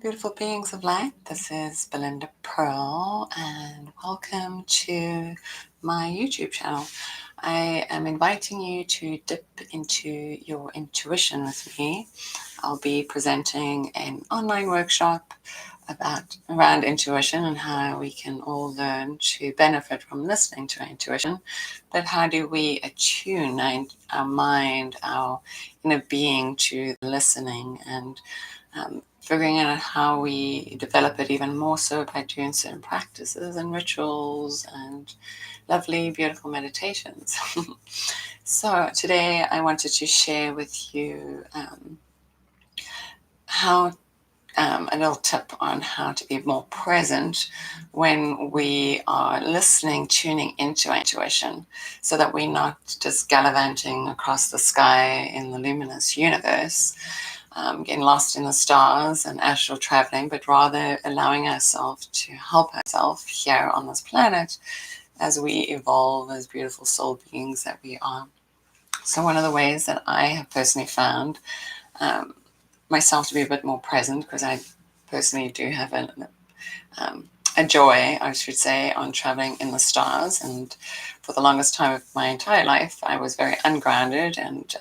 Beautiful beings of light. This is Belinda Pearl, and welcome to my YouTube channel. I am inviting you to dip into your intuition with me. I'll be presenting an online workshop around intuition and how we can all learn to benefit from listening to our intuition. But how do we attune our mind, our inner being to listening, and figuring out how we develop it even more so by doing certain practices and rituals and lovely, beautiful meditations. So today I wanted to share with you a little tip on how to be more present when we are listening, tuning into our intuition, so that we're not just gallivanting across the sky in the luminous universe, getting lost in the stars and astral traveling, but rather allowing ourselves to help ourselves here on this planet as we evolve as beautiful soul beings that we are. So one of the ways that I have personally found myself to be a bit more present, because I personally do have a joy, I should say, on traveling in the stars. And for the longest time of my entire life, I was very ungrounded and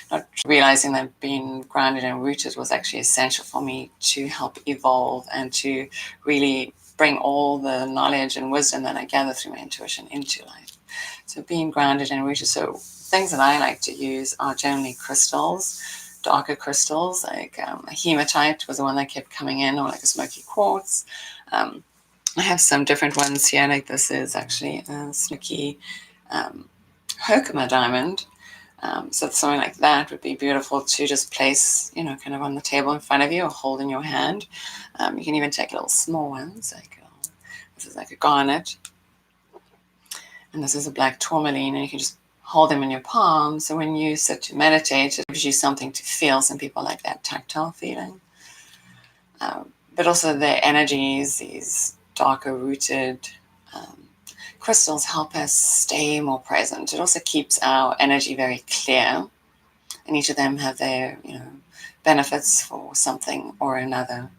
not realizing that being grounded and rooted was actually essential for me to help evolve and to really bring all the knowledge and wisdom that I gather through my intuition into life. So being grounded and rooted. So things that I like to use are generally crystals, darker crystals, like a hematite was the one that kept coming in, or like a smoky quartz. I have some different ones here, like this is actually a smoky Herkimer diamond. So something like that would be beautiful to just place, kind of on the table in front of you or hold in your hand. You can even take little small ones, like this is like a garnet, and this is a black tourmaline, and you can just hold them in your palm. So when you sit to meditate, it gives you something to feel. Some people like that tactile feeling. But also the energies, these darker rooted crystals help us stay more present. It also keeps our energy very clear, and each of them have their benefits for something or another.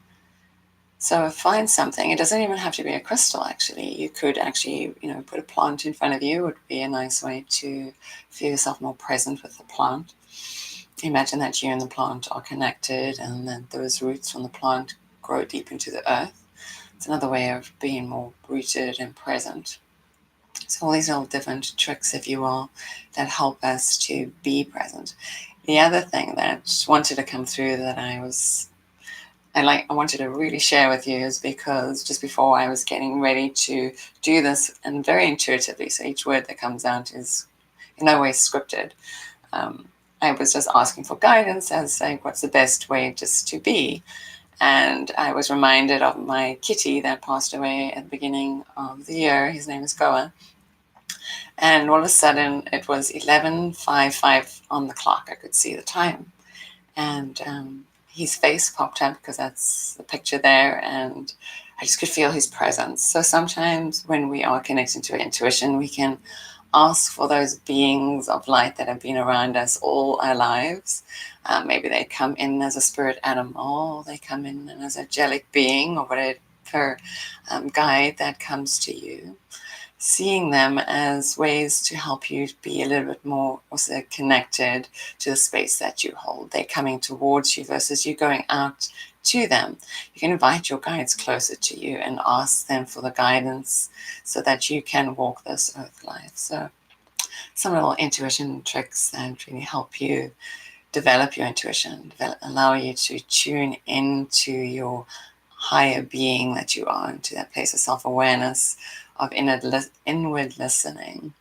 So find something. It doesn't even have to be a crystal, actually. You could actually put a plant in front of you. It would be a nice way to feel yourself more present with the plant. Imagine that you and the plant are connected, and that those roots from the plant grow deep into the earth. It's another way of being more rooted and present. So all these little different tricks, if you will, that help us to be present. The other thing that wanted to come through that I wanted to really share with you is because just before I was getting ready to do this, and very intuitively, so each word that comes out is in no way scripted. I was just asking for guidance as like, what's the best way just to be? And I was reminded of my kitty that passed away at the beginning of the year. His name is Goa. And all of a sudden, it was 11:55 on the clock. I could see the time. And his face popped up, because that's the picture there. And I just could feel his presence. So sometimes when we are connecting to our intuition, we can ask for those beings of light that have been around us all our lives. Maybe they come in as a spirit animal, they come in as a angelic being, or whatever guide that comes to you. Seeing them as ways to help you be a little bit more also connected to the space that you hold. They're coming towards you versus you going out to them. You can invite your guides closer to you and ask them for the guidance so that you can walk this earth life. So some little intuition tricks that really help you develop your intuition, allow you to tune into your higher being that you are, into that place of self-awareness, of inward listening.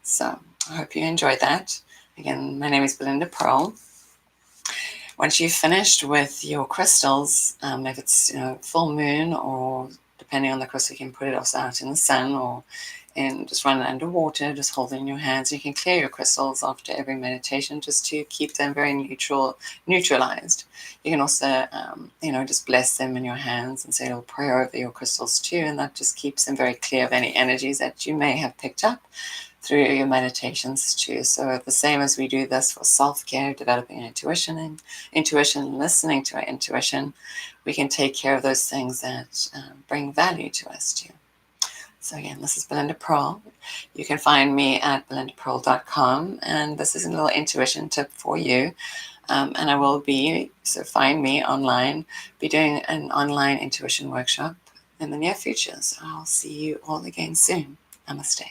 So I hope you enjoyed that. Again, my name is Belinda Pearl. Once you've finished with your crystals, if it's full moon, or depending on the crystal, you can put it also out in the sun, or just run it underwater, just hold it in your hands. You can clear your crystals after every meditation just to keep them very neutralized. You can also, just bless them in your hands and say a little prayer over your crystals too, and that just keeps them very clear of any energies that you may have picked up through your meditations too. So the same as we do this for self-care, developing intuition and listening to our intuition, we can take care of those things that bring value to us too. So again, this is Belinda Pearl. You can find me at belindapearl.com, and this is a little intuition tip for you. And I will be, so find me online, be doing an online intuition workshop in the near future. So I'll see you all again soon. Namaste.